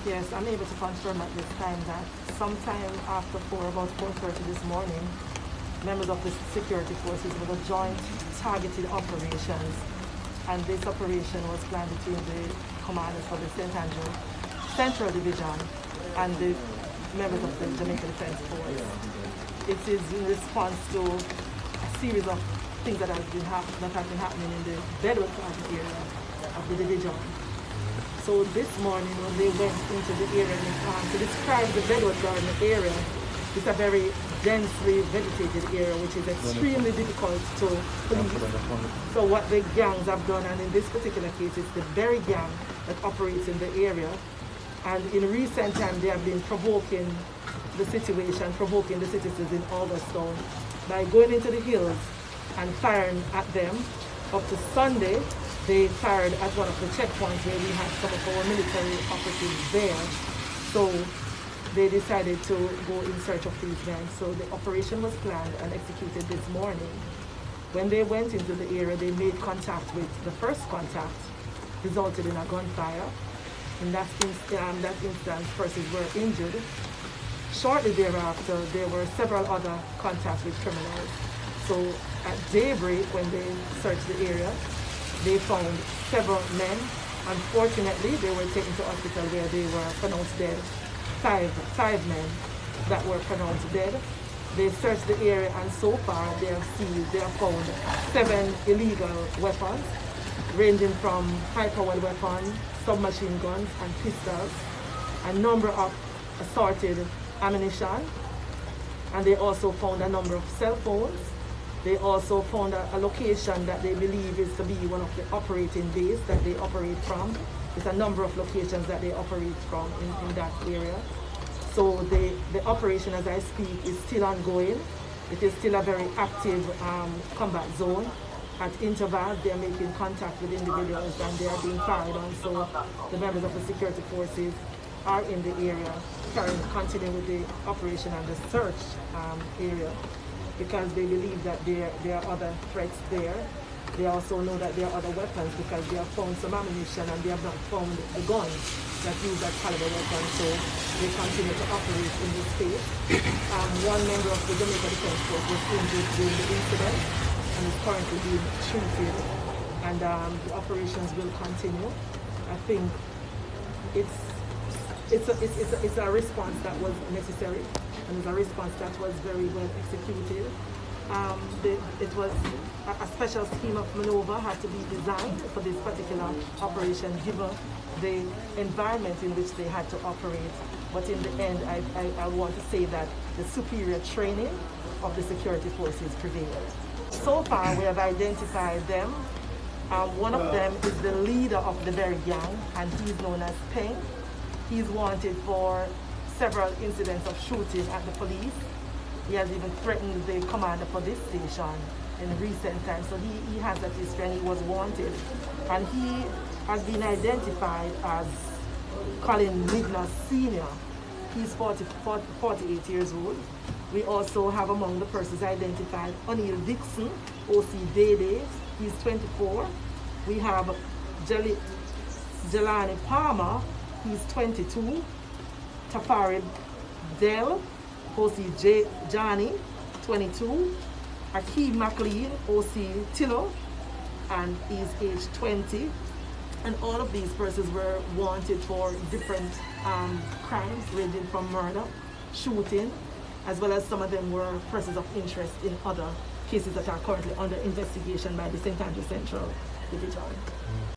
Yes, I'm able to confirm at this time that sometime after about 4:30 this morning, members of the security forces with a joint targeted operations, and this operation was planned between the commanders for the St. Andrew Central Division and the members of the Jamaica Defense Force. It is in response to a series of things that have been happening in the Bedward area of the division. So this morning when they went into the area to describe the Bedward Garden area, it's a very densely vegetated area which is extremely difficult to police. So what the gangs have done, and in this particular case it's the very gang that operates in the area, and in recent time they have been provoking the situation, provoking the citizens in Alderstown by going into the hills and firing at them. Up to Sunday, they fired at one of the checkpoints where we had some of our military operatives there. So they decided to go in search of these men. So the operation was planned and executed this morning. When they went into the area, they made contact with the first contact, resulted in a gunfire. In that instance, persons were injured. Shortly thereafter, there were several other contacts with criminals. So at daybreak, when they searched the area, they found several men. Unfortunately, they were taken to hospital where they were pronounced dead. Five men that were pronounced dead. They searched the area, and so far they have found 7 illegal weapons, ranging from high-powered weapons, submachine guns, and pistols, a number of assorted ammunition, and they also found a number of cell phones. They also found a location that they believe is to be one of the operating bases that they operate from. There's a number of locations that they operate from in that area. So the operation, as I speak, is still ongoing. It is still a very active combat zone. At intervals, they are making contact with individuals and they are being fired on. So the members of the security forces are in the area, continuing with the operation and the search area, because they believe that there are other threats there. They also know that there are other weapons because they have found some ammunition and they have not found the guns that use that caliber weapon, so they continue to operate in this space. One member of the Jamaica Defense Force was injured during the incident and is currently being treated, and the operations will continue. I think it's a response that was necessary, and it's a response that was very well executed. It was a special scheme of maneuver had to be designed for this particular operation, given the environment in which they had to operate. But in the end, I want to say that the superior training of the security forces prevailed. So far, we have identified them. One of them is the leader of the very gang, and he's known as Peng. He's wanted for several incidents of shooting at the police. He has even threatened the commander for this station in recent times. So he has that history and he was wanted. And he has been identified as Colin Mignas Sr. He's 48 years old. We also have among the persons identified O'Neill Dixon, O.C. Dede, he's 24. We have Jelani Palmer, he's 22. Tafari Dell, O.C. Johnny, 22. Akeem McLean, O.C. Tillo, and he's age 20. And all of these persons were wanted for different crimes ranging from murder, shooting, as well as some of them were persons of interest in other cases that are currently under investigation by the St. Andrew Central Division.